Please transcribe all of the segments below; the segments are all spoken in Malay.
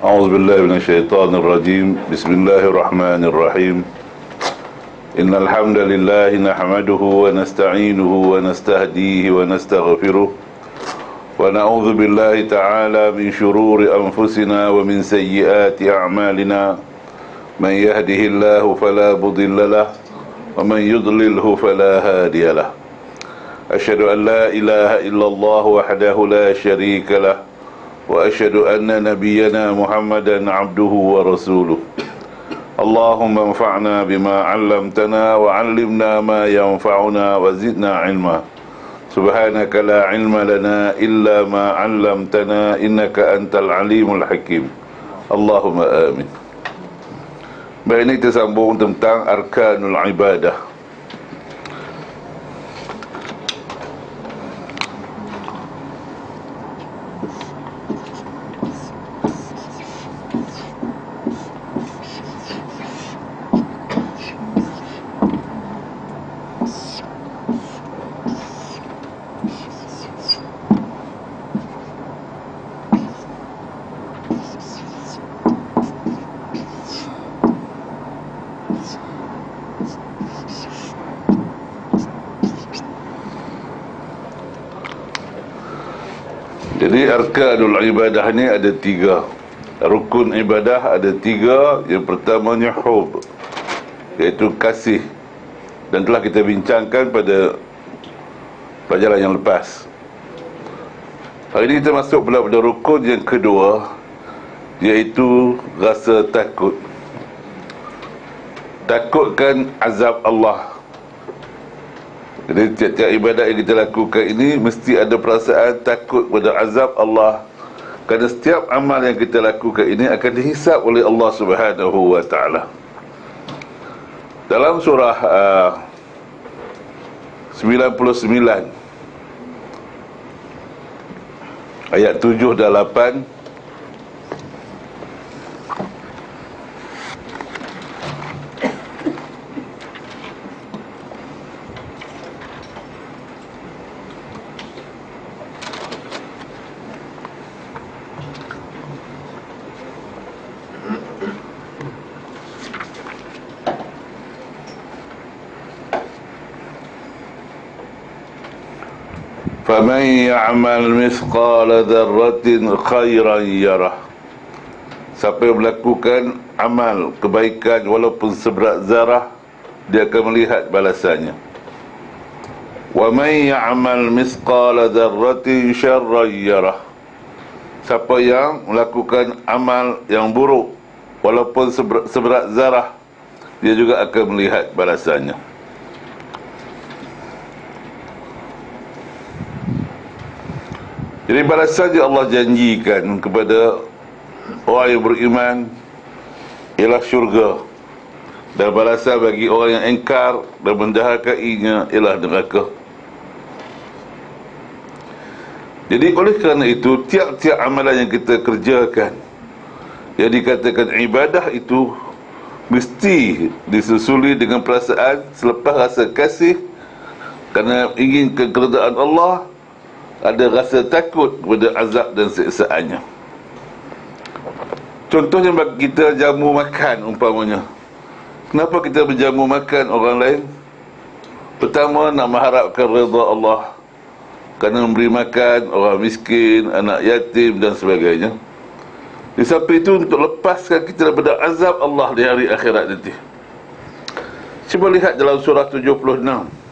أعوذ بالله من الشيطان الرجيم. بسم الله الرحمن الرحيم. إن الحمد لله نحمده ونستعينه ونستهديه ونستغفره ونعوذ بالله تعالى من شرور أنفسنا ومن سيئات أعمالنا. من يهده الله فلا مضل له ومن يضلله فلا هادي له. أشهد أن لا إله إلا الله وحده لا شريك له وأشهد أن نبينا محمدا عبده ورسوله. اللهم انفعنا بما علمتنا وعلمنا ما ينفعنا وزدنا علما. سبحانك لا علم لنا إلا ما علمتنا إنك أنت العليم الحكيم. اللهم آمين. Baik, ini kita sambung tentang arkanul ibadah. Jadi arkanul ibadah ni ada tiga. Rukun ibadah ada tiga. Yang pertamanya hub, iaitu kasih, dan telah kita bincangkan pada pelajaran yang lepas. Hari ini kita masuk pula pada rukun yang kedua, iaitu rasa takut. Takutkan azab Allah. Jadi tiap-tiap ibadat yang kita lakukan ini mesti ada perasaan takut pada azab Allah. Kerana setiap amal yang kita lakukan ini akan dihisap oleh Allah Subhanahu wa ta'ala. Dalam surah 99 ayat 7 dan 8, فَمَنْ يَعْمَلْ مِثْقَالَ ذَرَّةٍ خَيْرًا يَرَهُ. Siapa yang melakukan amal kebaikan walaupun seberat zarah, dia akan melihat balasannya. وَمَنْ يَعْمَلْ مِثْقَالَ ذَرَّةٍ شَرًّا يَرَهُ. Siapa yang melakukan amal yang buruk walaupun seberat zarah, dia juga akan melihat balasannya. Jadi balasan yang Allah janjikan kepada orang yang beriman ialah syurga, dan balasan bagi orang yang engkar dan mendahakainya ialah neraka. Jadi oleh kerana itu, tiap-tiap amalan yang kita kerjakan yang dikatakan ibadah itu mesti disusuli dengan perasaan selepas rasa kasih kerana ingin keredaan Allah, ada rasa takut kepada azab dan siksaannya. Contohnya bagi kita jamu makan umpamanya. Kenapa kita berjamu makan orang lain? Pertama, nak mengharapkan redha Allah, kerana memberi makan orang miskin, anak yatim dan sebagainya. Di samping itu, untuk lepaskan kita daripada azab Allah di hari akhirat nanti. Cuba lihat dalam surah 76.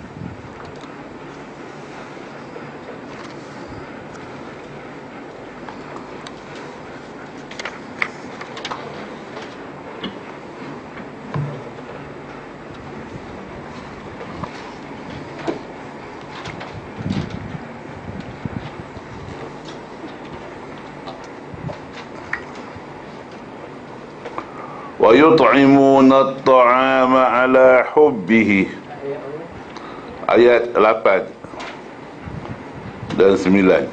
وَيُطْعِمُونَ الطَّعَامَ عَلَى حُبِّهِ. Ayat 8 dan 9.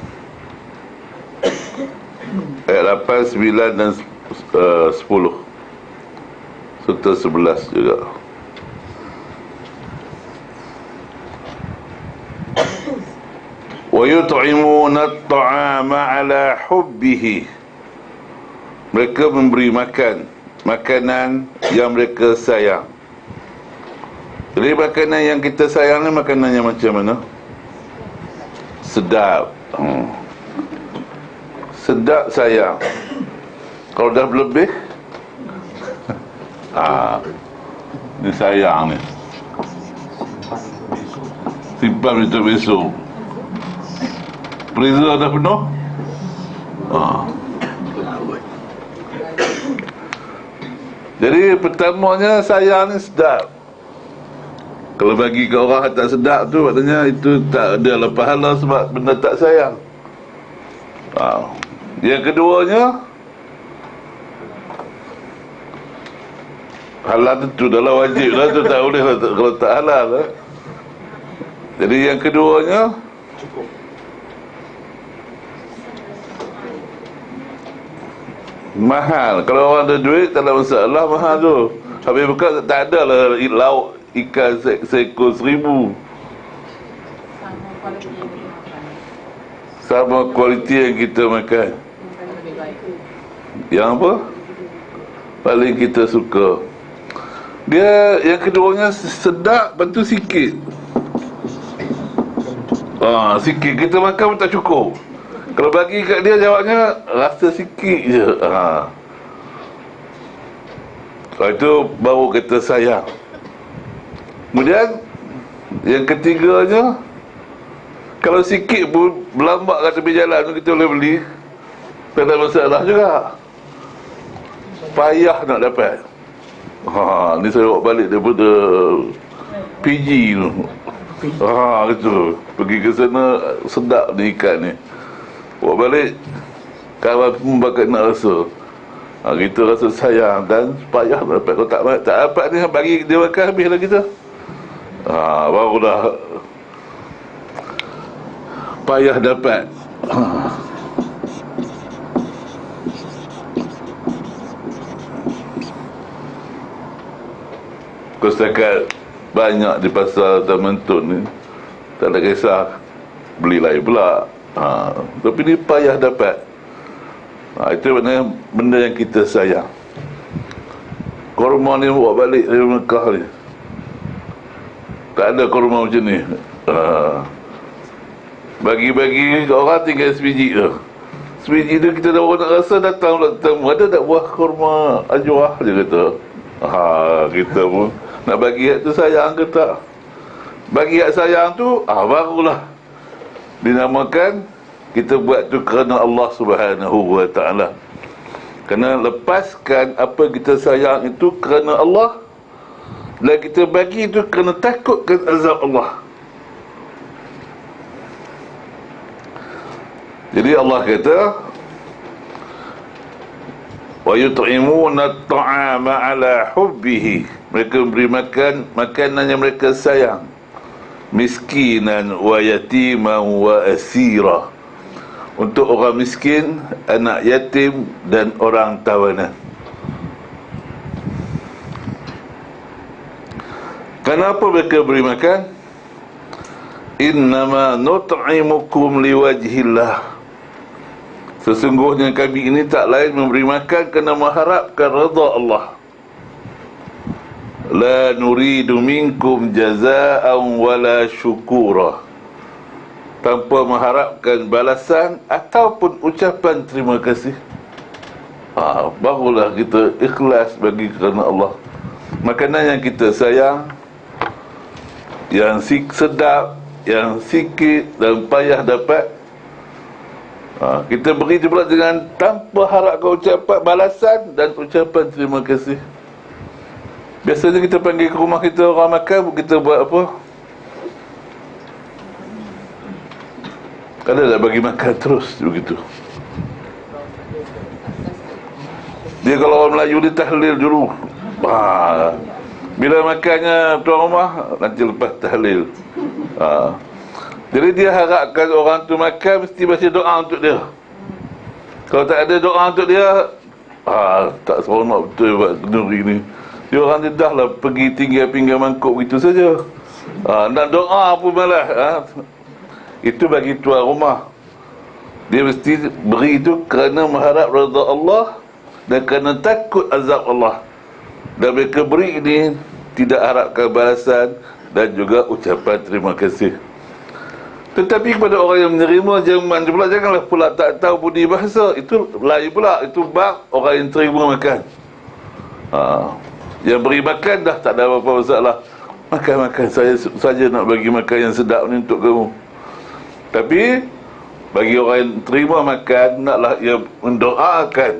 Ayat 8, 9 dan 10. Serta 11 juga. وَيُطْعِمُونَ الطَّعَامَ عَلَى حُبِّهِ. mereka memberi makan makanan yang mereka sayang. Jadi makanan yang kita sayang ni makanan yang macam mana? Sedap. Sedap sayang. Kalau dah berlebih, ni sayang ni, simpan untuk besok. Freezer dah penuh, jadi pertamanya sayang ni sedap. Kalau bagi ke orang tak sedap tu, maknanya itu tak ada pahala sebab benda tak sayang. Yang keduanya, halal tentu dah lah, wajib lah tu, tak boleh lah kalau tak halal lah. Jadi yang keduanya, mahal. Kalau orang ada duit tak ada masalah, mahal tu. Habis bukan tak ada lah lauk ikan seekor 1000 sama kualiti yang kita makan. Yang apa? Paling kita suka. Dia yang keduanya sedap, bantu sikit. Sikit kita makan pun tak cukup. Kalau bagi kat dia, jawabnya rasa sikit je. Itu baru kata sayang. Kemudian yang ketiganya, kalau sikit pun berlambak kat tepi jalan tu kita boleh beli, tak ada masalah juga. Payah nak dapat. Ni saya bawa balik daripada PG tu. Gitu. Pergi ke sana, sedap ni ikan ni. Bawa balik, kawan pun bakal nak rasa. Kita rasa sayang dan payah nak dapat. Kalau tak dapat ni, bagi dia makan, habislah kita. Barulah payah dapat. Kau setakat banyak di pasar Taman Tun ni, tak ada kisah, beli lain pula. Tapi ni payah dapat. Itu maknanya benda yang kita sayang. Korma ni bawa balik dari Mekah ni, tak ada korma macam ni. Bagi-bagi ke orang tinggal sebiji tu. Sebiji tu kita dah nak rasa, datang ada tak buah korma ajwah, dia kata. Kita pun nak bagi hak tu sayang ke tak? Bagi hak sayang tu, barulah dinamakan kita buat tu kerana Allah Subhanahu wa ta'ala. Kerana lepaskan apa kita sayang itu kerana Allah, dan kita bagi itu kerana takutkan azab Allah. Jadi Allah kata, wa yut'imuna at-ta'ama 'ala hubbihi, mereka beri makan makanan yang mereka sayang, miskinan wa yatiman wa asira, untuk orang miskin, anak yatim dan orang tawanan. Kenapa mereka beri makan? Innama nut'imukum liwajhillah, sesungguhnya kami ini tak lain memberi makan kerana mengharapkan redha Allah. La nuridu minkum jazaa'an wala syukura, tanpa mengharapkan balasan ataupun ucapan terima kasih. Barulah kita ikhlas bagi kerana Allah. Makanan yang kita sayang, yang sedap, yang sikit dan payah dapat, kita beri pula dengan tanpa harapkan ucapan balasan dan ucapan terima kasih. Biasanya kita panggil ke rumah kita orang makan, kita buat apa? Kadang tak bagi makan terus begitu. Dia kalau orang Melayu dia tahlil dulu. Bila makannya tuan rumah, nanti lepas tahlil. Jadi dia harapkan orang tu makan mesti baca doa untuk dia. Kalau tak ada doa untuk dia, tak seronok betul buat kenduri ni. Dia orang dia dah lah pergi tinggal pinggan mangkuk begitu saja. Nak doa pun malah. Itu bagi tuan rumah. Dia mesti beri itu kerana mengharap redha Allah dan kerana takut azab Allah, dan mereka beri ini tidak harapkan balasan dan juga ucapan terima kasih. Tetapi kepada orang yang menerima jamuan pula, janganlah pula tak tahu budi bahasa. Itu lain pula, itu bab orang yang terima makan. Yang beri makan dah tak ada apa-apa masalah. Makan-makan, saya saja nak bagi makan yang sedap ni untuk kamu. Tapi bagi orang yang terima makan, naklah ia mendoakan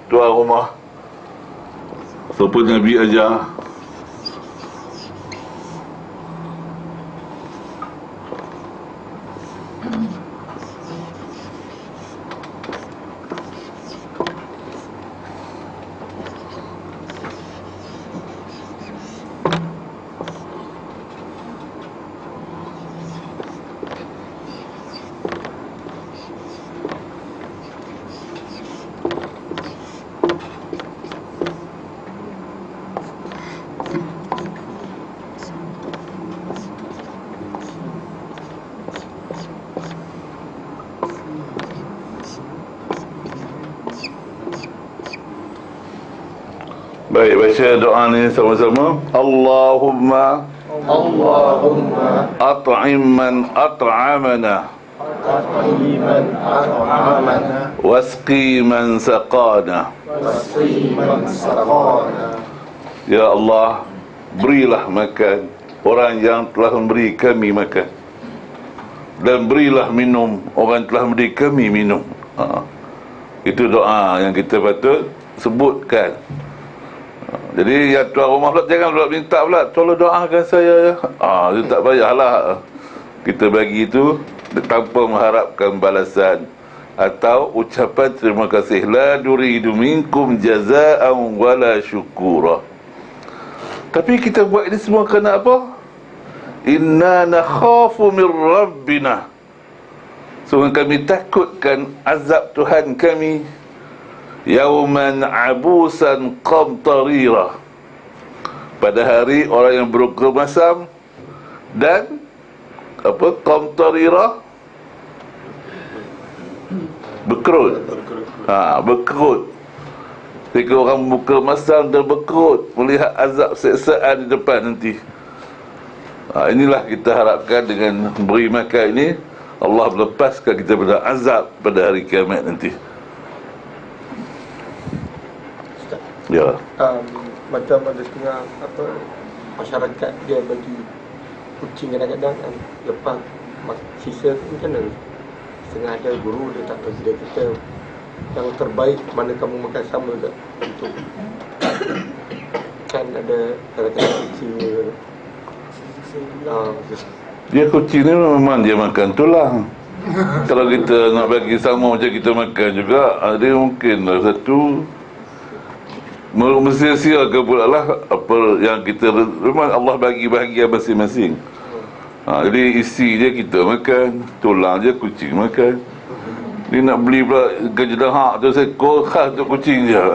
tuan rumah. Seperti Nabi ajar. Baik, baca doa ni sama-sama. Allahumma at'im man at'amana wasqi man saqana. Ya Allah, berilah makan orang yang telah memberi kami makan, dan berilah minum orang yang telah memberi kami minum. Itu doa yang kita patut sebutkan. Jadi yang tuan rumah pula jangan pula minta pula, tolong doakan saya. Itu tak payahlah. Kita bagi itu tanpa mengharapkan balasan atau ucapan terima kasih. La nuridu minkum jazaa'an wala syukura. Tapi kita buat ini semua kerana apa? Inna nakhafu min rabbina. Sungguh kami takutkan azab Tuhan kami. Yauman abusan qamtarira, pada hari orang yang berukur masam dan apa, qamtarira, berkerut. Berkerut. Ketika orang buka masam dan berkerut, melihat azab siksaan di depan nanti. Inilah kita harapkan dengan beri makan ini, Allah melepaskan kita pada azab pada hari kiamat nanti. Ya. Macam ada setengah masyarakat dia bagi kucing kadang-kadang lepas sisa tu macam mana? Setengah ada guru dia tak bagi dia kata yang terbaik mana kamu makan sama tak untuk kan ada kadang-kadang kucing dia kucing ni memang dia makan tulang. Kalau kita nak bagi sama macam kita makan juga, dia mungkin satu mesti-sia ke pula lah apa yang kita, memang Allah bagi bahagian masing-masing. Jadi isi dia kita makan, tulang je kucing makan. Dia nak beli pula kejedahak tu seekor khas untuk kucing je.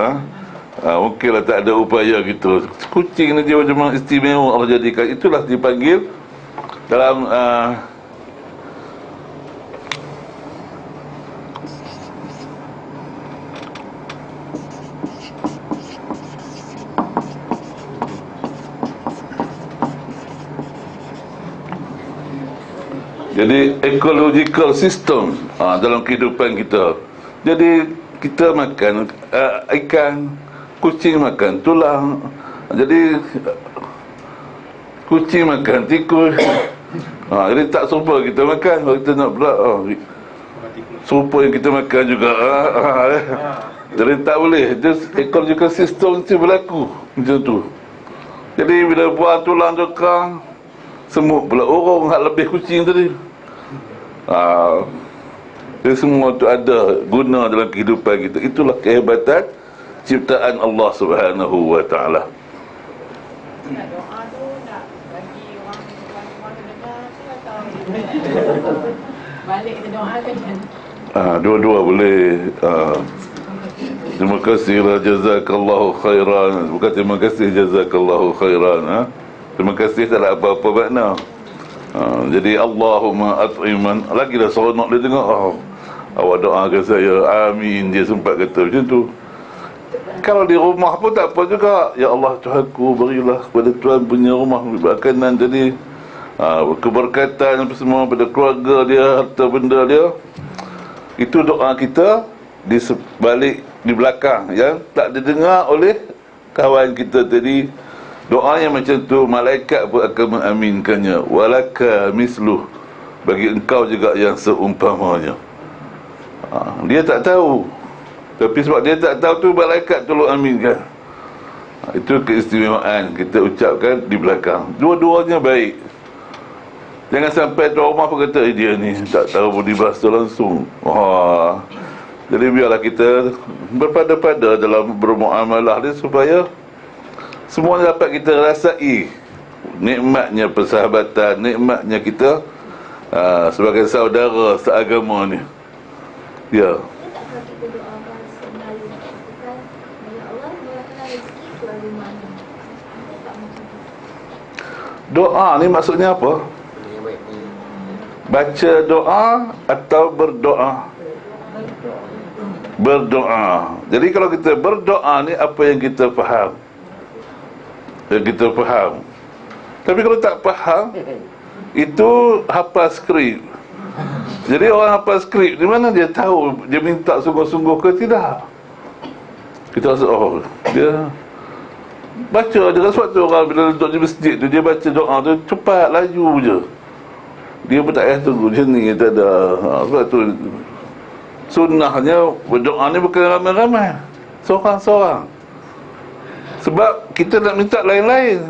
Mungkinlah tak ada upaya gitu. Kucing ni dia memang istimewa Allah jadikan. Itulah dipanggil dalam jadi ecological system dalam kehidupan kita. Jadi kita makan ikan, kucing makan tulang. Jadi kucing makan tikus. Jadi tak serupa kita makan. Kalau kita nak pula serupa yang kita makan juga. Jadi tak boleh. Just ecological system mesti berlaku macam tu. Jadi bila buang tulang tukang, semut pula urung hak lebih kucing tadi. Jadi semua tu ada guna dalam kehidupan kita. Itulah kehebatan ciptaan Allah Subhanahu wa ta'ala. Nak doa tu nak bagi orang rumah tu dengar atau balik kita doakan macam dua-dua boleh. Terima kasihlah, jazakallahu khairan. Bukan terima kasih, jazakallahu khairan. Terima kasih tak ada apa-apa makna. Jadi Allahumma at'iman. Lagi dah seronok dia tengok. Awak doakan saya, amin. Dia sempat kata macam tu. Kalau di rumah pun tak apa juga. Ya Allah Tuhanku, berilah kepada Tuhan punya rumah makanan jadi keberkatan apa semua pada keluarga dia, harta benda dia. Itu doa kita di sebalik, di belakang, yang tak didengar oleh kawan kita tadi. Doa yang macam tu malaikat pun akan mengaminkannya. Walaka misluh, bagi engkau juga yang seumpamanya. Dia tak tahu, tapi sebab dia tak tahu tu, malaikat tolong aminkan. Itu keistimewaan kita ucapkan di belakang. Dua-duanya baik. Jangan sampai tuan rumah pun kata, dia ni tak tahu budi bahasa langsung. Jadi biarlah kita berpada-pada dalam bermuamalah dia, supaya semua dapat kita rasai nikmatnya persahabatan, nikmatnya kita sebagai saudara seagama ni. Ya. Doa ni maksudnya apa? Baca doa atau berdoa? Berdoa. Jadi kalau kita berdoa ni, apa yang kita faham? Yang kita faham. Tapi kalau tak faham, itu hafal skrip. Jadi orang hafal skrip, di mana dia tahu dia minta sungguh-sungguh ke tidak? Kita rasa, dia baca je. Sebab tu orang bila duduk di masjid tu, dia baca doa tu cepat, laju je. Dia pun tak payah tunggu macam ni, tak ada. Sebab tu sunnahnya berdoa ni bukan ramai-ramai, seorang-seorang. Sebab kita nak minta lain-lain.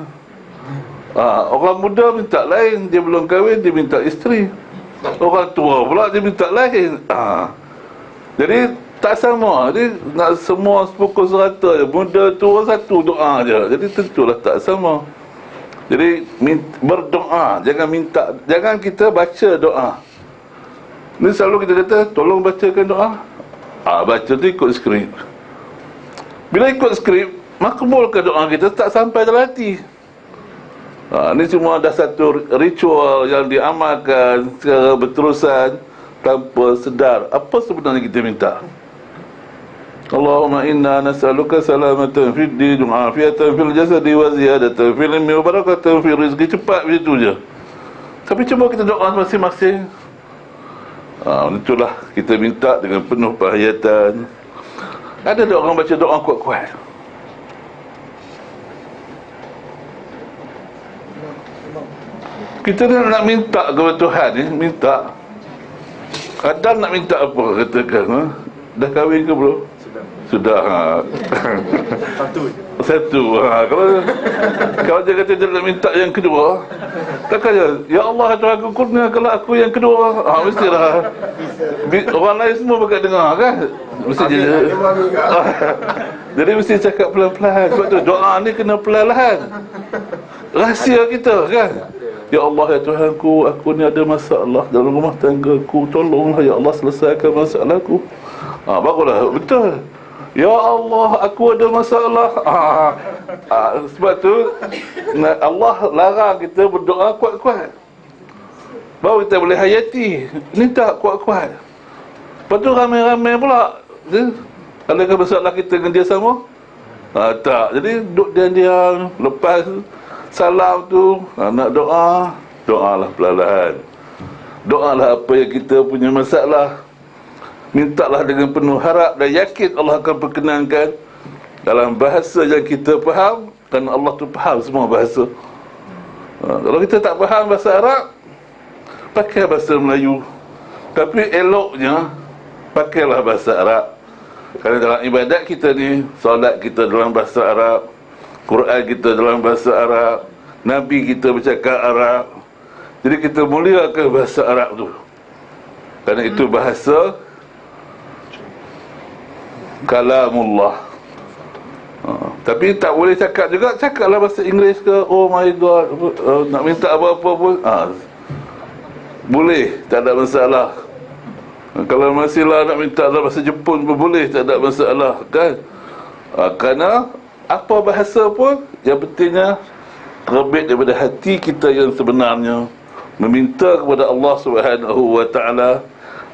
Orang muda minta lain, dia belum kahwin, dia minta isteri. Orang tua pula dia minta lain. Jadi tak sama. Jadi nak semua sepukul serata je, muda tua satu doa je. Jadi tentulah tak sama. Jadi berdoa, jangan minta, jangan kita baca doa. Ni selalu kita kata, tolong bacakan doa. Baca tu ikut skrip. Bila ikut skrip, makbul ke doa kita, tak sampai dalam hati. Ni semua dah satu ritual yang diamalkan secara berterusan tanpa sedar apa sebenarnya kita minta. Allahumma inna nas'aluka salamatan fid din wa afiatan fil jasadi wa ziyadatan fil ilmi wa barakatan fil rizqi. Cepat begitu je. Tapi cuba kita doa masing-masing. Itulah kita minta dengan penuh perhayatan. Ada tak orang baca doa kuat-kuat? Kita nak minta kepada Tuhan ni, minta. Kadang nak minta apa, katakan, dah kahwin ke belum? Sudah. Satu. Kalau dia kata dia nak minta yang kedua, takkan ya Allah Tuhan aku, kurniakanlah aku yang kedua. Mestilah. Orang lain semua bakal dengar kan? Mesti je. Jadi mesti cakap pelan-pelan. Sebab tu doa ni kena pelan-pelan. Rahsia kita kan? Ya Allah, ya Tuhanku, aku ni ada masalah dalam rumah tanggaku, tolonglah ya Allah selesaikan masalahku. Barulah betul. Ya Allah, aku ada masalah. Sebab tu Allah larang kita berdoa kuat-kuat, baru kita boleh hayati. Ni tak kuat-kuat. Lepas tu ramai-ramai pula. Adakah masalah kita dengan dia sama? Tak. Jadi duduk diam-diam. Lepas salam tu, nak doa, doalah perlahan. Doalah apa yang kita punya masalah. Mintalah dengan penuh harap dan yakin Allah akan perkenankan dalam bahasa yang kita faham. Kerana Allah tu faham semua bahasa. Kalau kita tak faham bahasa Arab, pakai bahasa Melayu. Tapi eloknya pakailah bahasa Arab. Kerana dalam ibadat kita ni, solat kita dalam bahasa Arab, Quran kita dalam bahasa Arab, Nabi kita bercakap Arab. Jadi kita muliakan bahasa Arab tu, kerana itu bahasa kalamullah. Tapi tak boleh cakap juga, cakaplah bahasa Inggeris ke. Oh my God, nak minta apa-apa pun boleh, tak ada masalah. Kalau masihlah nak minta dalam bahasa Jepun pun boleh, tak ada masalah kan. Kerana apa bahasa pun, yang pentingnya terbit daripada hati kita yang sebenarnya, meminta kepada Allah Subhanahu wa ta'ala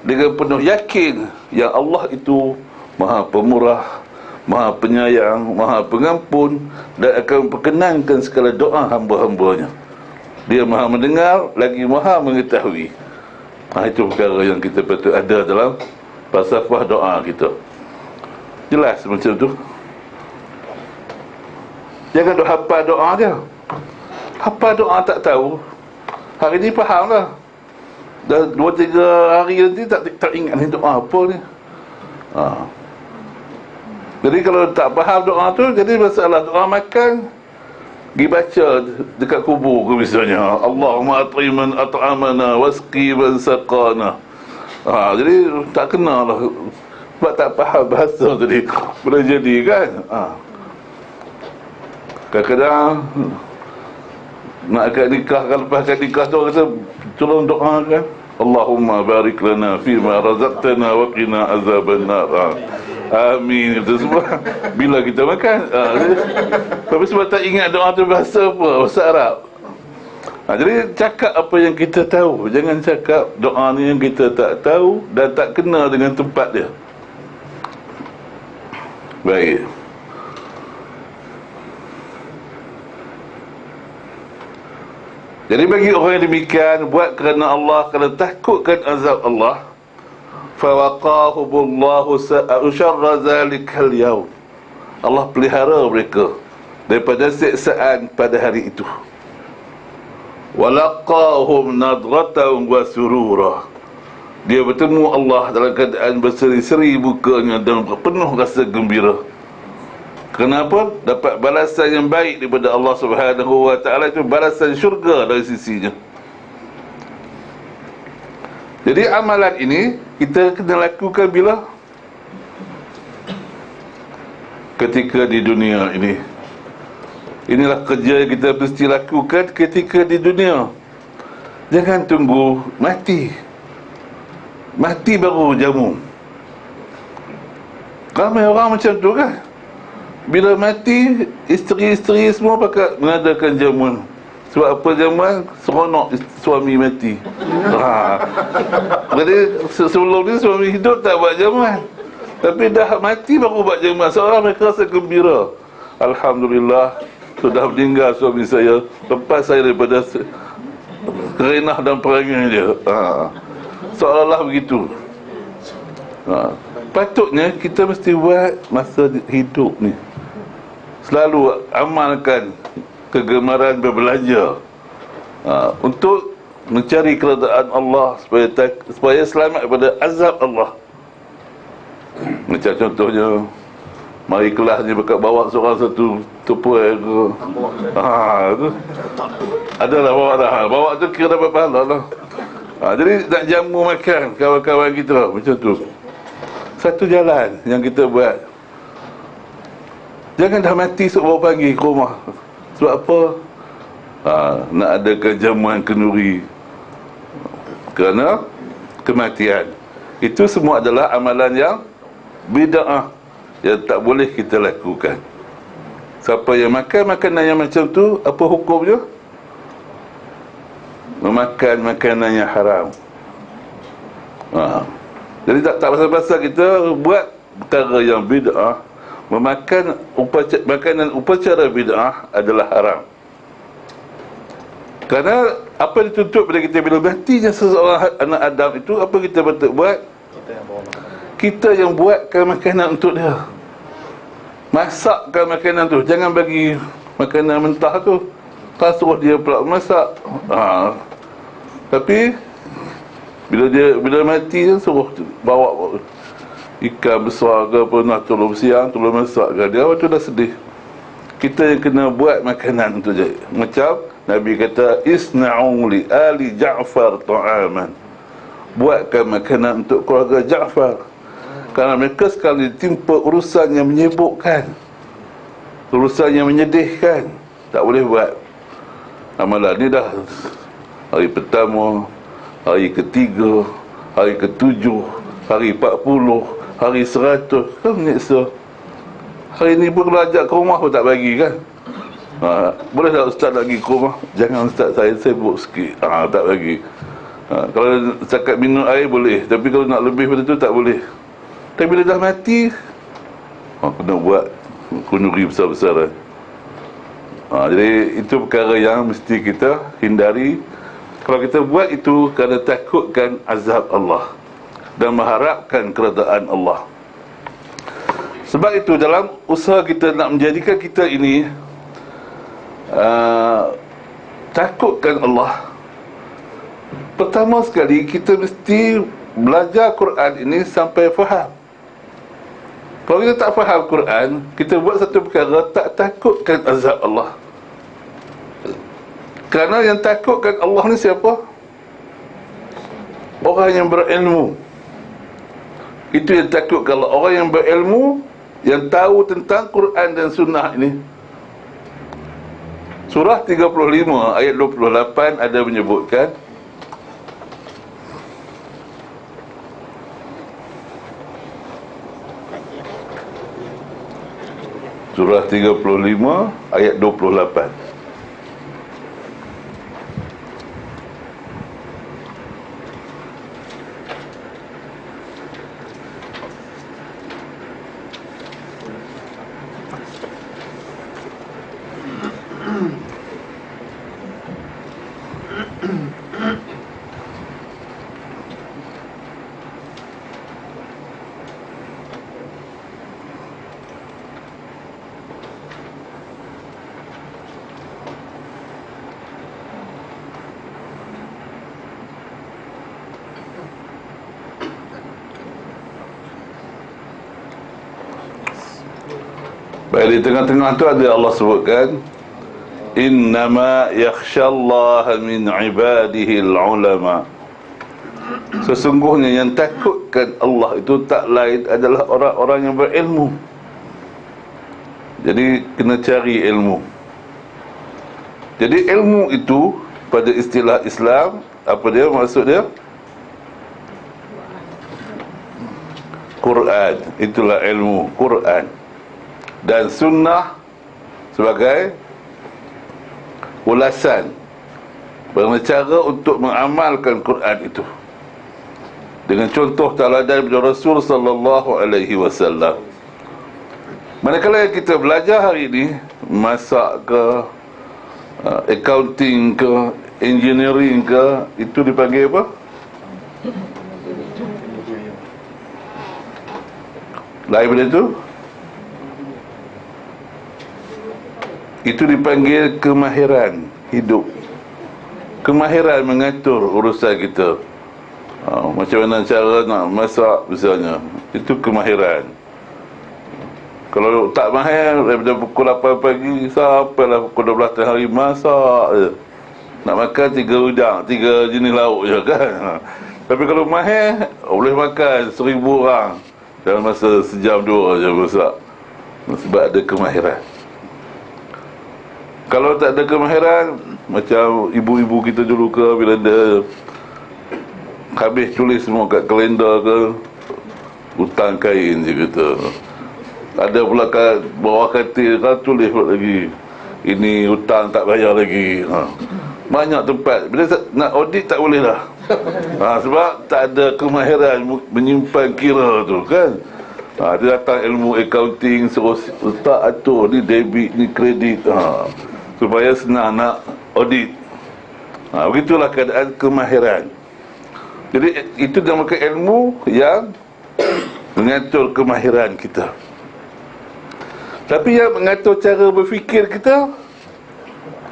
dengan penuh yakin yang Allah itu Maha Pemurah, Maha penyayang, Maha pengampun, dan akan memperkenankan segala doa hamba-hambanya. Dia Maha mendengar, lagi Maha mengetahui. Itu perkara yang kita patut ada dalam falsafah doa kita. Jelas macam tu. Jangan duk hafal doa dia. Hafal doa tak tahu. Hari ni faham lah. Dah 2-3 hari nanti tak ingat ni doa apa ni. Jadi kalau tak faham doa tu, jadi masalah doa makan pergi baca dekat kubur ke misalnya, Allahumma at'iman at'amana wasqi man saqana. Jadi tak kena lah, sebab tak faham bahasa tadi. Boleh jadi kan. Kadang-kadang nak akad nikah, kalau lepas akad nikah tu kata tolong doakan, Allahumma barik lana fima razaqtana wa qina azabannar. Amin. Itu semua bila kita makan. Tapi sebab tak ingat doa tu bahasa apa, bahasa Arab. Jadi cakap apa yang kita tahu, jangan cakap doa ni yang kita tak tahu dan tak kena dengan tempat dia. Baik. Jadi bagi orang yang demikian, buat kerana Allah, kerana takutkan azab Allah, fawaqahumullahu syarra zalikal yaum. Allah pelihara mereka daripada siksaan pada hari itu. Walaqahum nadratan wa surura. Dia bertemu Allah dalam keadaan berseri-seri mukanya dan penuh rasa gembira. Kenapa? Dapat balasan yang baik daripada Allah Subhanahu wa ta'ala, itu balasan syurga dari sisinya. Jadi amalan ini kita kena lakukan bila? Ketika di dunia ini. Inilah kerja yang kita mesti lakukan ketika di dunia. Jangan tunggu mati. Mati baru jamu. Ramai orang macam tu kan. Bila mati, isteri-isteri semua pakat mengadakan jamuan. Sebab apa jamuan? Seronok suami mati. Jadi sebelum ni suami hidup tak buat jamuan, tapi dah mati baru buat jamuan. Seorang mereka rasa gembira. Alhamdulillah, sudah meninggal suami saya, lepas saya daripada kerenah dan perangai dia. Seolah-olah begitu. Patutnya kita mesti buat masa hidup ni, selalu amalkan kegemaran berbelanja untuk mencari keredaan Allah, supaya selamat daripada azab Allah. Macam contohnya, mari kelas ni berkat bawa seorang satu tupai ke. Tu adalah bawa dah. Bawa tu kira dapat pahala lah. Jadi nak jamu makan kawan-kawan kita macam tu. Satu jalan yang kita buat. Jangan dah mati baru panggil ke rumah. Sebab apa? Nak adakan jamuan kenduri kerana kematian. Itu semua adalah amalan yang bid'ah, yang tak boleh kita lakukan. Siapa yang makan makanan yang macam tu, apa hukumnya? Memakan makanan yang haram. Jadi tak pasal-pasal kita buat perkara yang bid'ah. Memakan makanan upacara bid'ah adalah haram. Kerana apa dituntut pada kita bila matinya seseorang anak Adam itu, apa kita patut buat? Kita yang buatkan makanan untuk dia. Masakkan makanan tu. Jangan bagi makanan mentah tu. Kau suruh dia pula masak. Tapi bila mati dia suruh bawa ikan besar ke apa, nak tolong siang, tolong masak ke dia, waktu dah sedih. Kita yang kena buat makanan tu je. Macam Nabi kata, isna'u li ali Ja'far ta'aman. Buatkan makanan untuk keluarga Ja'far, kerana mereka sekali ditimpa urusan yang menyibukkan, urusan yang menyedihkan. Tak boleh buat amalan ni dah. Hari pertama, hari ketiga, hari ketujuh, hari 40, hari 100, kan menyeksa. Hari ni pun kalau ajak ke rumah pun tak bagi kan. Boleh tak ustaz nak pergi ke rumah? Jangan ustaz, saya sibuk sikit. Tak bagi. Kalau setakat minum air boleh, tapi kalau nak lebih pada tu tak boleh. Tapi bila dah mati, Kena buat kunuri besar-besar. Jadi itu perkara yang mesti kita hindari. Kalau kita buat itu kerana takutkan azab Allah dan mengharapkan keredaan Allah. Sebab itu dalam usaha kita nak menjadikan kita ini takutkan Allah, pertama sekali kita mesti belajar Quran ini sampai faham. Kalau kita tak faham Quran, kita buat satu perkara tak takutkan azab Allah. Kerana yang takutkan Allah ni siapa? Orang yang berilmu. Itu yang takutkan Allah. Orang yang berilmu, yang tahu tentang Quran dan Sunnah ini. Surah 35 ayat 28 ada menyebutkan, Surah 35 ayat 28. Baik, di tengah-tengah tu ada Allah sebutkan, innama yakhshallaha min ibadihil ulama. Sesungguhnya yang takutkan Allah itu tak lain adalah orang-orang yang berilmu. Jadi kena cari ilmu. Jadi ilmu itu pada istilah Islam, apa dia maksud dia? Quran. Itulah ilmu Quran dan Sunnah sebagai ulasan bagaimana cara untuk mengamalkan Quran itu dengan contoh teladan daripada Rasul sallallahu alaihi wasallam. Manakala kita belajar hari ini, masak ke, accounting ke, engineering ke, itu dipanggil apa? Lain benda itu? Itu dipanggil kemahiran hidup, kemahiran mengatur urusan kita. Macam mana cara nak masak misalnya, itu kemahiran. Kalau tak mahir, daripada pukul 8 pagi sampailah pukul 12 tengah hari masak je. Nak makan 3 udang, 3 jenis lauk je kan. Tapi kalau mahir, boleh makan 1000 orang dalam masa sejam 2 je masak. Sebab ada kemahiran. Kalau tak ada kemahiran, macam ibu-ibu kita dulu ke, bila dia habis tulis semua kat kalender ke, hutang kain je kata. Ada pula kat bawah katil kan, tulis lagi, ini hutang tak bayar lagi. Banyak tempat. Bila nak audit tak boleh dah. Sebab tak ada kemahiran menyimpan kira tu kan. Dia datang ilmu accounting, terus letak atur ni debit, ni kredit, supaya senang nak audit. Begitulah keadaan kemahiran. Jadi itu dinamakan ilmu yang mengatur kemahiran kita. Tapi yang mengatur cara berfikir kita,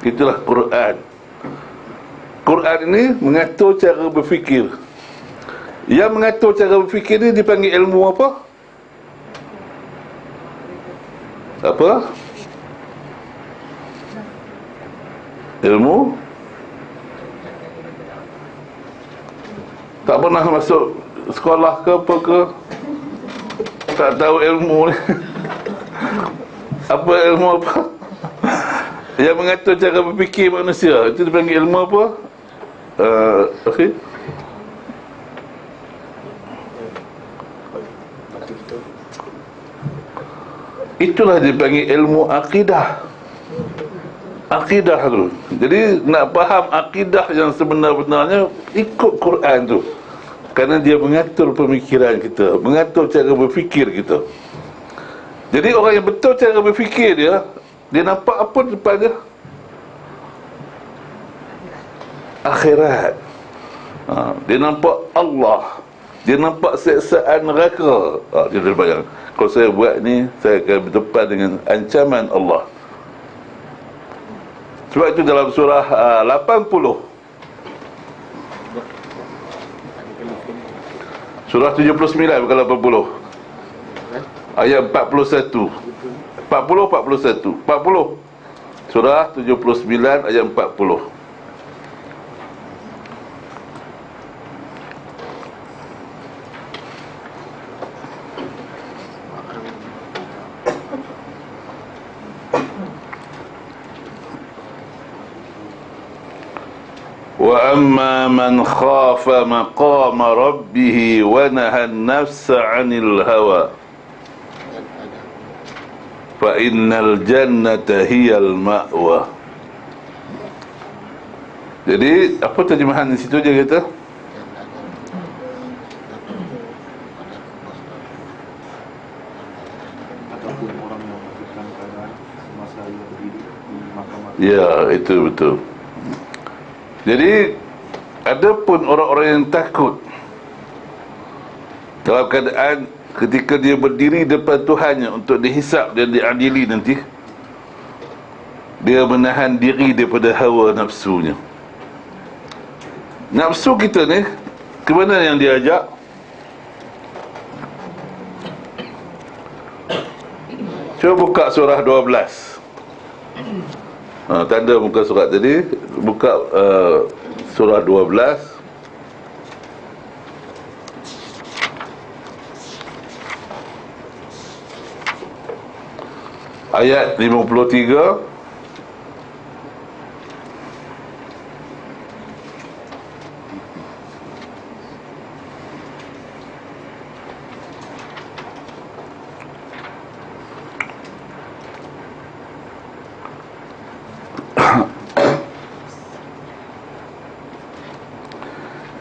itulah Quran. Quran ini mengatur cara berfikir. Yang mengatur cara berfikir ini dipanggil ilmu apa? Apa? Ilmu tak pernah masuk sekolah ke apa ke, tak tahu ilmu ni. Apa ilmu apa? Yang mengatur cara berfikir manusia, itu dipanggil ilmu apa? Okay. Itulah dipanggil ilmu akidah. Akidah tu. Jadi nak faham akidah yang sebenar-benarnya, ikut Quran tu. Kerana dia mengatur pemikiran kita, mengatur cara berfikir kita. Jadi orang yang betul cara berfikir dia, dia nampak apa depan dia? Akhirat. Dia nampak Allah, dia nampak siksaan neraka. Dia terbayang, kalau saya buat ni, saya akan berdepan dengan ancaman Allah. Sebab itu dalam surah 80, surah 79 bukan 80, ayat 41, 40, surah 79 ayat 40. Wa amma man khafa maqama rabbih wa naha an-nafsa 'anil hawa fa innal jannata hiyal ma'wa. Jadi apa terjemahan di situ dia kata? Ataupun orang yang melakukan keadaan semasa ia berdiri di mahkamah. Ya, itu betul. Jadi ada pun orang-orang yang takut dalam keadaan ketika dia berdiri depan Tuhannya untuk dihisap dan diadili nanti, dia menahan diri daripada hawa nafsunya. Nafsu kita ni ke mana yang dia ajak? Cuba buka surah 12. Tanda muka surat tadi. Buka surah 12 ayat 53.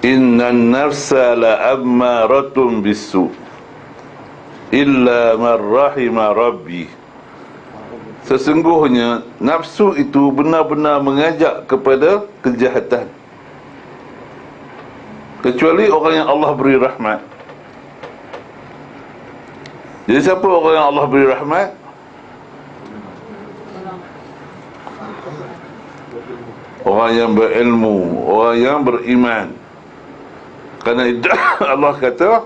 Innan nafsa la'ammaratun bisu illa man rahima rabbi. Sesungguhnya nafsu itu benar-benar mengajak kepada kejahatan, kecuali orang yang Allah beri rahmat. Jadi siapa orang yang Allah beri rahmat? Orang yang berilmu, orang yang beriman. Kerana itu Allah kata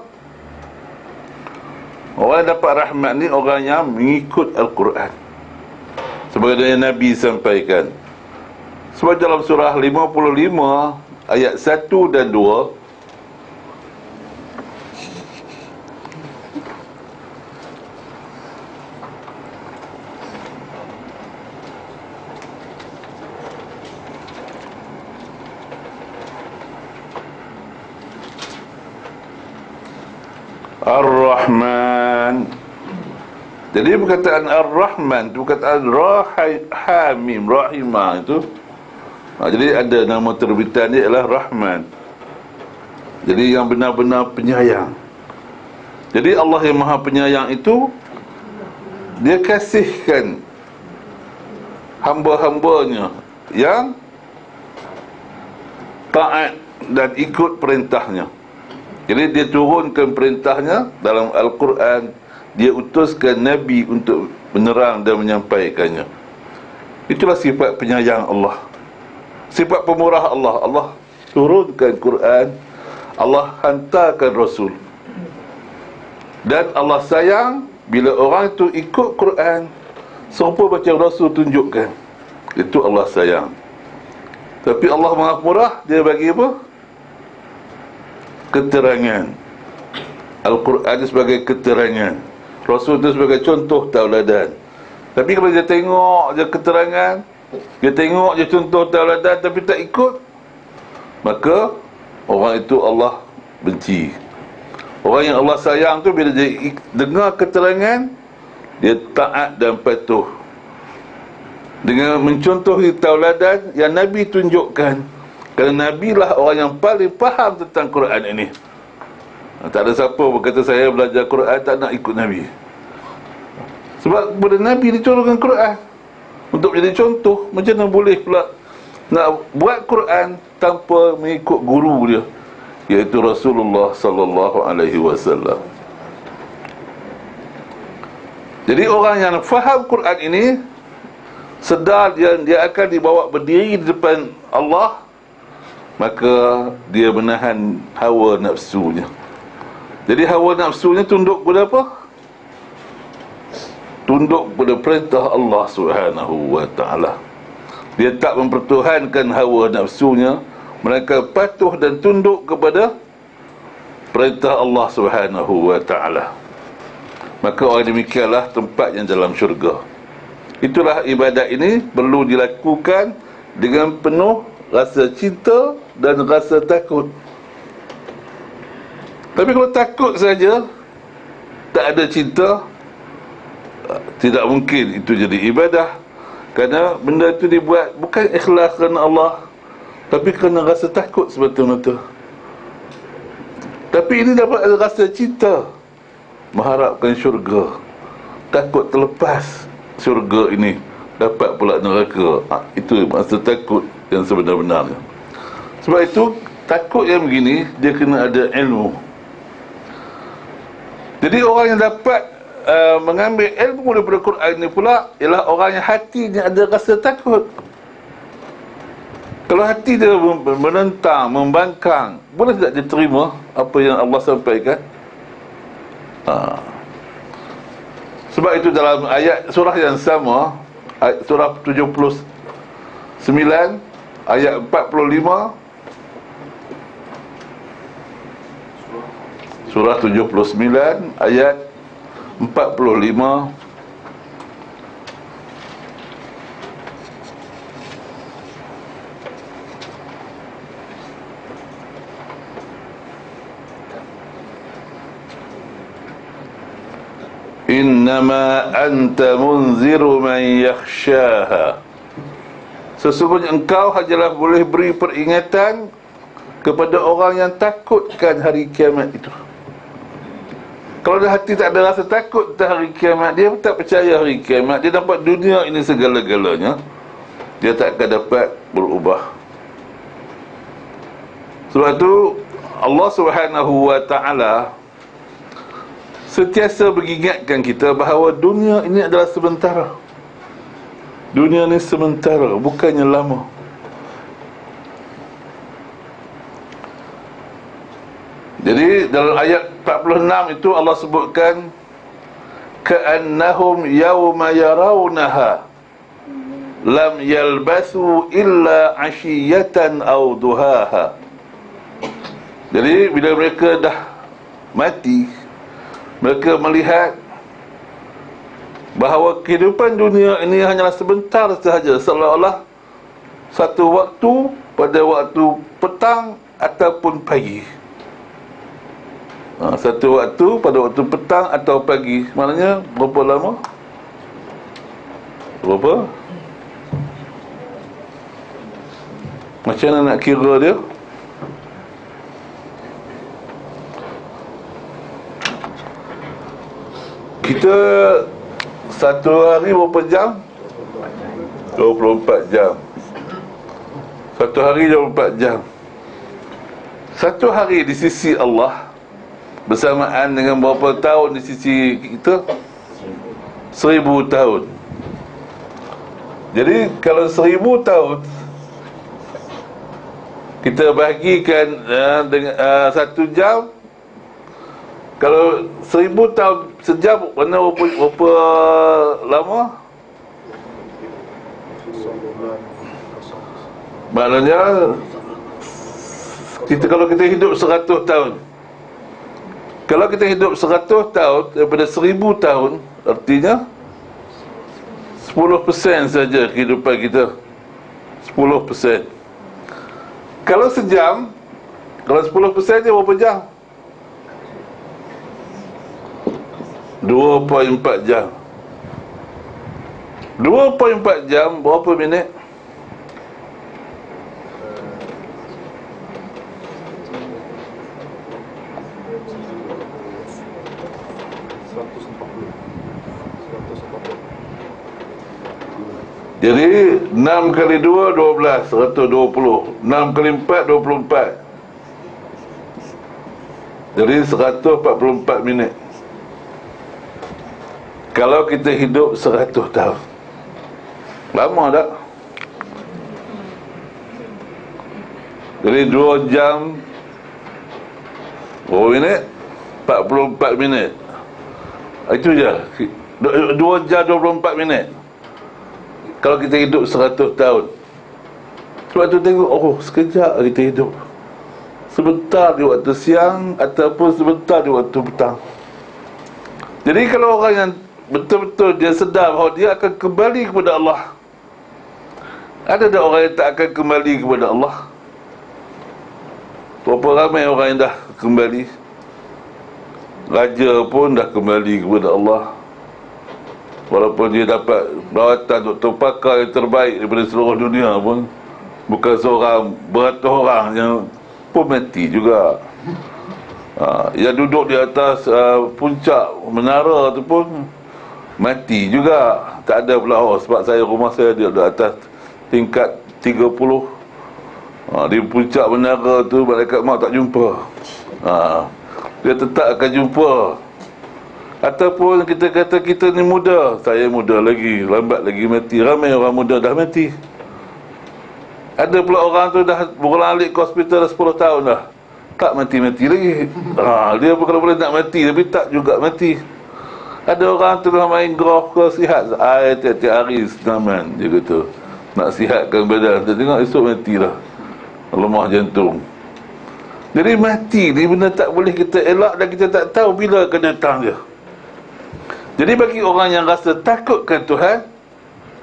orang yang dapat rahmat ni orang yang mengikut Al-Quran, sebagaimana Nabi sampaikan. Sebab dalam surah 55 ayat 1 dan 2, Ar-Rahman. Jadi perkataan Ar-Rahman itu perkataan Hamim, Rahimah itu. Jadi ada nama terbitan dia adalah Rahman. Jadi yang benar-benar penyayang. Jadi Allah yang Maha Penyayang itu, dia kasihkan hamba-hambanya yang taat dan ikut perintahnya. Jadi dia turunkan perintahnya dalam Al-Quran, dia utuskan Nabi untuk menerang dan menyampaikannya. Itulah sifat penyayang Allah, sifat pemurah Allah. Allah turunkan Quran, Allah hantarkan Rasul, dan Allah sayang bila orang itu ikut Quran serupa macam Rasul tunjukkan. Itu Allah sayang. Tapi Allah Maha Murah, dia bagi apa? Keterangan. Al-Quran sebagai keterangan, Rasul itu sebagai contoh tauladan. Tapi kalau dia tengok je keterangan, dia tengok je contoh tauladan tapi tak ikut, maka orang itu Allah benci. Orang yang Allah sayang tu bila dia dengar keterangan, dia taat dan patuh dengan mencontohi tauladan yang Nabi tunjukkan. Kerana Nabi lah orang yang paling faham tentang Quran ini. Tak ada siapa berkata saya belajar Quran tak nak ikut Nabi. Sebab kepada Nabi diturunkan Quran untuk menjadi contoh. Macam mana boleh pula nak buat Quran tanpa mengikut guru dia, iaitu Rasulullah sallallahu alaihi wasallam. Jadi orang yang faham Quran ini sedar dia akan dibawa berdiri di depan Allah, maka dia menahan hawa nafsunya. Jadi hawa nafsunya tunduk kepada apa? Tunduk kepada perintah Allah Subhanahu wa ta'ala. Dia tak mempertuhankan hawa nafsunya, melainkan patuh dan tunduk kepada perintah Allah Subhanahu wa ta'ala. Maka orang demikianlah tempat yang dalam syurga. Itulah ibadat ini perlu dilakukan dengan penuh rasa cinta dan rasa takut. Tapi kalau takut saja, tak ada cinta, tidak mungkin itu jadi ibadah. Kerana benda itu dibuat bukan ikhlas kerana Allah, tapi kerana rasa takut semata-mata. Tapi ini dapat ada rasa cinta, mengharapkan syurga, takut terlepas syurga ini, dapat pula neraka. Itu rasa takut yang sebenar-benarnya. Sebab itu takut yang begini dia kena ada ilmu. Jadi orang yang dapat mengambil ilmu daripada Quran ini pula ialah orang yang hatinya ada rasa takut. Kalau hati dia menentang, membangkang, boleh tak dia terima apa yang Allah sampaikan? Sebab itu dalam ayat surah yang sama, surah 79 ayat 45, surah 79 ayat 45, innama anta munziru man yakhshaha, sesungguhnya engkau hanyalah boleh beri peringatan kepada orang yang takutkan hari kiamat itu. Kalau dah hati tak ada rasa takut tentang hari kiamat, dia tak percaya hari kiamat, dia dapat dunia ini segala-galanya, dia tak akan dapat berubah. Sebab itu Allah Subhanahu wa ta'ala sentiasa mengingatkan kita bahawa dunia ini adalah sementara. Dunia ini sementara, bukannya lama. Jadi dalam ayat 46 itu Allah sebutkan ka'annahum yawma yarawnaha lam yalbathu illa 'ashiyatan aw duhaha. Jadi bila mereka dah mati, mereka melihat bahawa kehidupan dunia ini hanyalah sebentar sahaja, seolah-olah satu waktu pada waktu petang ataupun pagi. Satu waktu pada waktu petang atau pagi. Maknanya berapa lama? Berapa? Macam mana nak kira dia? Kita satu hari berapa jam? 24 jam. Satu hari 24 jam. Satu hari di sisi Allah bersamaan dengan berapa tahun di sisi kita? 1000 tahun. Jadi kalau 1000 tahun kita bahagikan dengan 1 jam, kalau 1000 tahun sejam, mana berapa lama? Maknanya kalau kita hidup 100 tahun, kalau kita hidup 100 tahun daripada 1000 tahun, artinya 10% saja kehidupan kita. 10%. Kalau sejam, kalau 10% dia berapa jam? 2.4 jam. 2.4 jam berapa minit? 140 Jadi 6 kali 2 12, 120. 6 kali 4 24. Jadi 144 minit. Kalau kita hidup 100 tahun, lama tak? Jadi 2 jam berapa minit? 44 minit. Itu je. 2 jam 24 minit. Kalau kita hidup 100 tahun. Sebab tu tengok, oh sekejap kita hidup. Sebentar di waktu siang ataupun sebentar di waktu petang. Jadi kalau orang yang betul-betul dia sedar bahawa dia akan kembali kepada Allah, ada tak orang yang tak akan kembali kepada Allah? Berapa ramai orang yang dah kembali? Raja pun dah kembali kepada Allah, walaupun dia dapat rawatan doktor pakar yang terbaik daripada seluruh dunia pun. Bukan seorang, beratus orang yang pun mati juga. Yang duduk di atas puncak menara tu pun mati juga. Tak ada pula, sebab rumah saya dia di atas tingkat 30. Di puncak menara tu malaikat maut tak jumpa. Dia tetap akan jumpa. Ataupun kita kata kita ni muda, saya muda lagi, lambat lagi mati. Ramai orang muda dah mati. Ada pula orang tu dah berulang-alik ke hospital dah 10 tahun dah, tak mati-mati lagi. Dia kalau boleh nak mati, tapi tak juga mati. Ada orang tu dah main golf ke, sihat tiap-tiap hari senaman, dia kata nak sihatkan badan. Dia tengok esok mati dah, lemah jantung. Jadi mati ni benda tak boleh kita elak, dan kita tak tahu bila akan datang dia. Jadi bagi orang yang rasa takutkan Tuhan,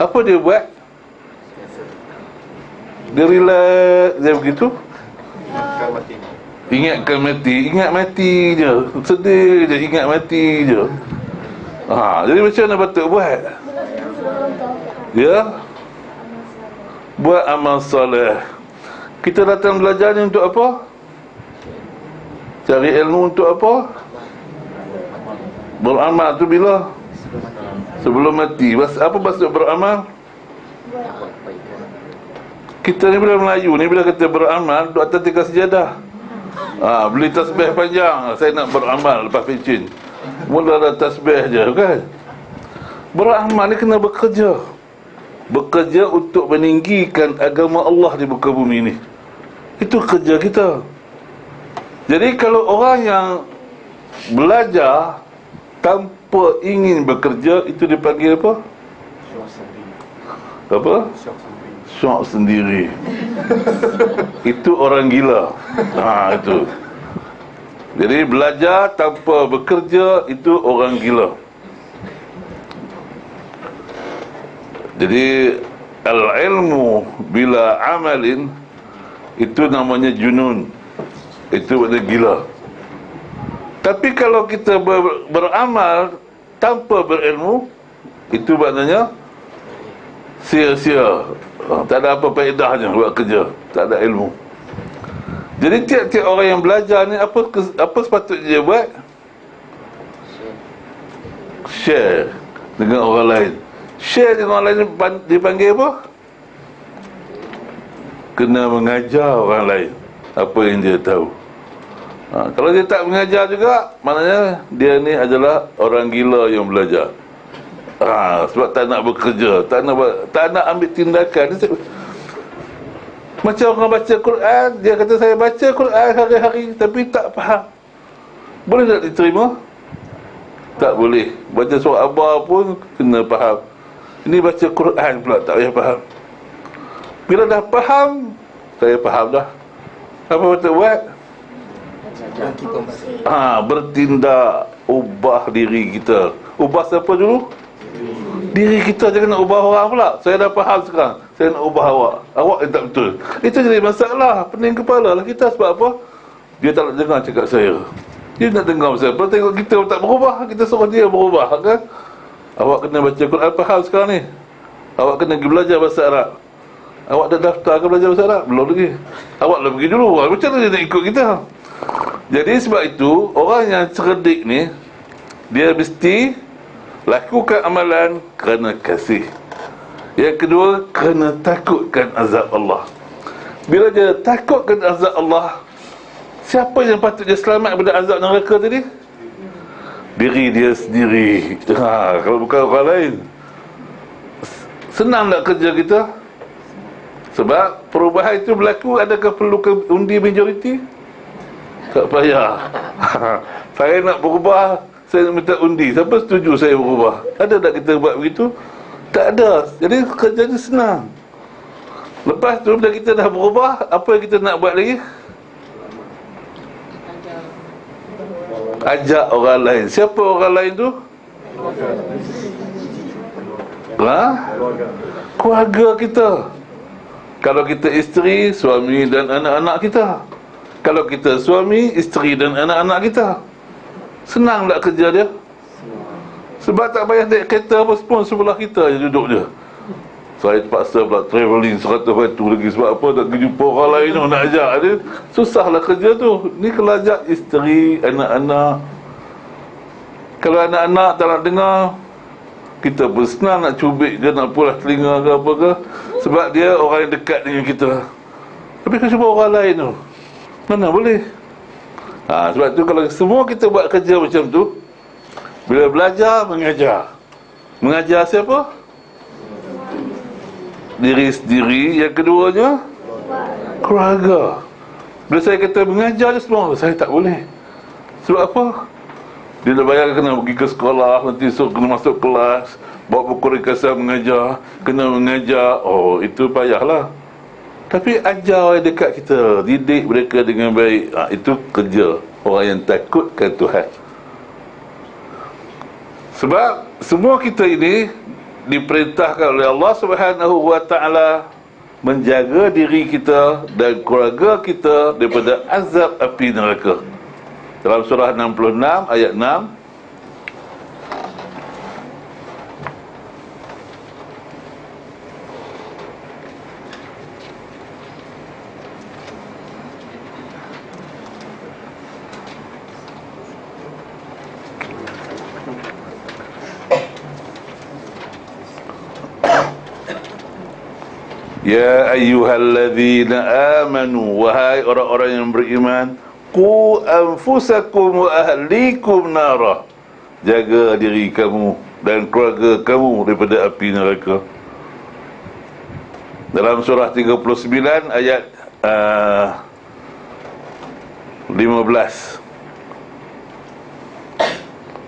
apa dia buat? Dia relax, dia begitu. Ingatkan mati, ingat mati je. Sedih je, ingat mati je. Jadi macam mana patut buat? Ya, buat amal soleh. Kita datang belajar ni untuk apa? Cari ilmu untuk apa? Beramal tu bila? Sebelum mati. Apa maksud beramal? Kita ni bila Melayu ni, bila kata beramal, duduk atas tiga sejadah. Beli tasbih panjang, saya nak beramal lepas pencin. Mula dah tasbih je kan. Beramal ni kena bekerja. Bekerja untuk meninggikan agama Allah di muka bumi ni. Itu kerja kita. Jadi kalau orang yang belajar tanpa ingin bekerja, itu dipanggil apa? Apa? Syok sendiri. Itu orang gila. Itu. Jadi belajar tanpa bekerja, itu orang gila. Jadi al-ilmu bila amalin, itu namanya junun. Itu maknanya gila. Tapi kalau kita beramal tanpa berilmu, itu maknanya sia-sia. Tak ada apa faedahnya buat kerja, tak ada ilmu. Jadi tiap-tiap orang yang belajar ni, apa sepatutnya dia buat? Share dengan orang lain. Share dengan orang lain dipanggil apa? Kena mengajar orang lain apa yang dia tahu. Kalau dia tak mengajar juga, maknanya dia ni adalah orang gila yang belajar. Sebab tak nak bekerja, tak nak ambil tindakan. Macam orang baca Quran, dia kata saya baca Quran hari-hari tapi tak faham. Boleh tak diterima? Tak boleh. Baca surah Abah pun kena faham. Ini baca Quran pula tak payah faham. Bila dah faham, saya faham dah. Apa patut buat? Bertindak, ubah diri kita. Ubah siapa dulu? Diri kita, jangan nak ubah orang pula. Saya dah faham sekarang, saya nak ubah awak. Awak yang tak betul. Itu jadi masalah, pening kepala lah kita. Sebab apa? Dia tak nak dengar cakap saya. Dia nak dengar saya. Kalau tengok kita tak berubah, kita suruh dia berubah kan? Awak kena baca Quran, faham sekarang ni. Awak kena pergi belajar bahasa Arab. Awak dah daftar ke belajar bahasa Arab? Belum lagi. Awak dah pergi dulu. Macam mana dia nak ikut kita? Jadi sebab itu, orang yang cerdik ni, dia mesti lakukan amalan kerana kasih. Yang kedua, kena takutkan azab Allah. Bila dia takutkan azab Allah, siapa yang patutnya selamat daripada azab neraka tadi? Diri dia sendiri. Kalau bukan orang lain. Senang tak kerja kita? Sebab perubahan itu berlaku, adakah perlu undi majoriti? Tak payah. Saya nak berubah, saya nak minta undi. Siapa setuju saya berubah? Ada tak kita buat begitu? Tak ada. Jadi kerjanya senang. Lepas tu bila kita dah berubah, apa yang kita nak buat lagi? Ajak orang lain. Siapa orang lain tu? Keluarga kita. Kalau kita isteri, suami dan anak-anak kita. Kalau kita suami, isteri dan anak-anak kita. Senang tak kerja dia? Sebab tak payah naik kereta pun sebelah kita je duduk je. Saya terpaksa pula travelling 100 batu lagi. Sebab apa? Tak pergi jumpa orang lain nak ajak dia. Susahlah kerja tu. Ni kalau ajak isteri, anak-anak. Kalau anak-anak tak nak dengar, kita pun senang nak cubit dia, nak pulas telinga ke apa ke. Sebab dia orang yang dekat dengan kita. Tapi kalau cuba orang lain tu, mana boleh? Sebab tu kalau semua kita buat kerja macam tu, bila belajar, mengajar. Mengajar siapa? Diri sendiri. Yang keduanya, keluarga. Bila saya kata mengajar je semua, saya tak boleh. Sebab apa? Dia dah bayar kena pergi ke sekolah, nanti kena masuk kelas, bawa buku ringkasan mengajar, kena mengajar. Oh, itu payahlah. Tapi ajar orang dekat kita, didik mereka dengan baik. Itu kerja orang yang takutkan Tuhan. Sebab semua kita ini diperintahkan oleh Allah Subhanahu wa ta'ala menjaga diri kita dan keluarga kita daripada azab api neraka. Dalam surah 66 ayat 6, Ya ayyuhalladzina amanu, wahai orang-orang yang beriman, qu anfusakum wa ahlikum nara, jaga diri kamu dan keluarga kamu daripada api neraka. Dalam surah 39 ayat 15.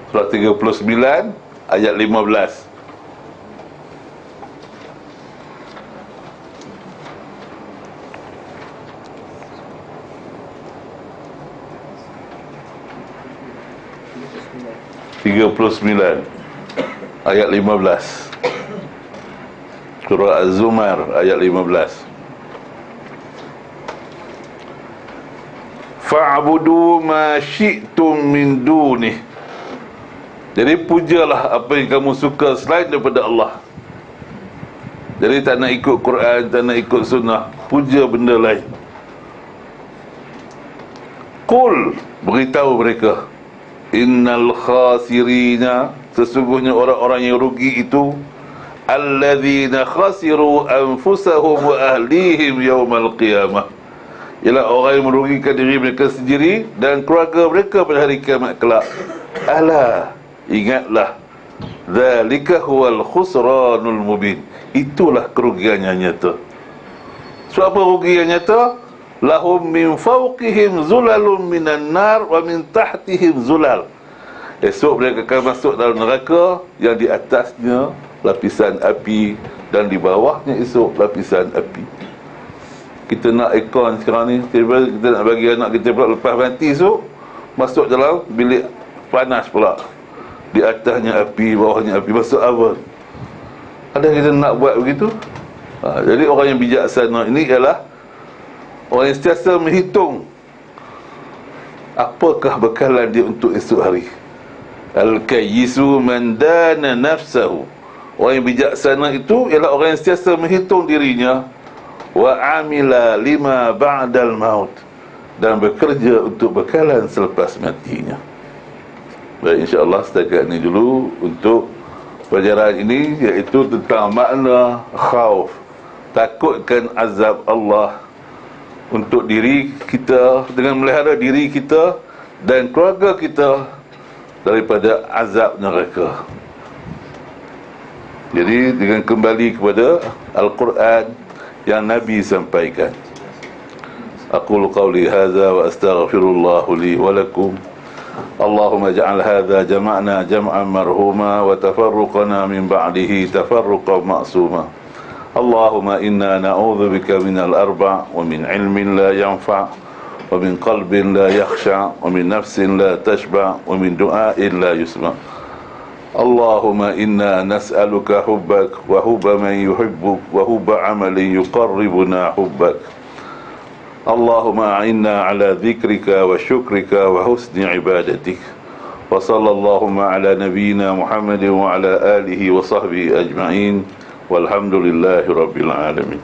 Surah 39 ayat 15. Ayat 15. Surah Az-Zumar ayat 15. Fa'budu ma syi'tum min dunih. Jadi pujalah apa yang kamu suka selain daripada Allah. Jadi tak nak ikut Quran, tak nak ikut sunnah, puja benda lain. Qul, beritahu mereka, innal khasirina, sesungguhnya orang-orang yang rugi itu, alladzina khasiru anfusahum wa ahlihim yawmal qiyamah, ialah orang yang merugikan diri mereka sendiri dan keluarga mereka pada hari kiamat kelak. Ala, ingatlah, dzalika huwal khusranul mubin, itulah kerugian yang nyata. Sebab apa rugi yang nyata? Lahum min fawqihim zulalun minan nar wa min tahtihim zulal. Esok mereka akan masuk dalam neraka yang di atasnya lapisan api dan di bawahnya esok lapisan api. Kita nak aircon sekarang ni, kita nak bagi anak kita pula lepas mati esok masuk dalam bilik panas pula. Di atasnya api, bawahnya api, masuk oven. Ada kita nak buat begitu? Jadi orang yang bijaksana ini ialah orang yang sentiasa menghitung apakah bekalan dia untuk esok hari. Al-kayyisu man dana nafsahu. Orang yang bijaksana itu ialah orang yang sentiasa menghitung dirinya. Wa amila lima ba'dal maut, dan bekerja untuk bekalan selepas matinya. Baik, insya-Allah setakat ini dulu untuk Pelajaran ini iaitu tentang makna khauf, takutkan azab Allah untuk diri kita, dengan melihara diri kita dan keluarga kita daripada azab neraka. Jadi dengan kembali kepada Al-Quran yang Nabi sampaikan. Aqulu qawli hadza wa astaghfirullah li wa lakum. Allahumma ja'al hadza jama'na jam'an marhuma wa tafarruqana min ba'dihi tafarruqan ma'suma. Allahumma inna na'udzubika minal arba' wa min ilmin la yanfa' wa min qalbin la yakhsha' wa min nafsin la tashba' wa min du'ain la yusma'. Allahumma inna nas'aluka hubbak wa hubba man yuhibbuk wa hubba amalin yuqarribuna hubbak. Allahumma a'inna ala dhikrika wa syukrika wa husni ibadatik. Wa sallallahu ala nabiyyina Muhammadin wa ala alihi wa sahbihi ajma'in. Walhamdulillahi rabbil alamin.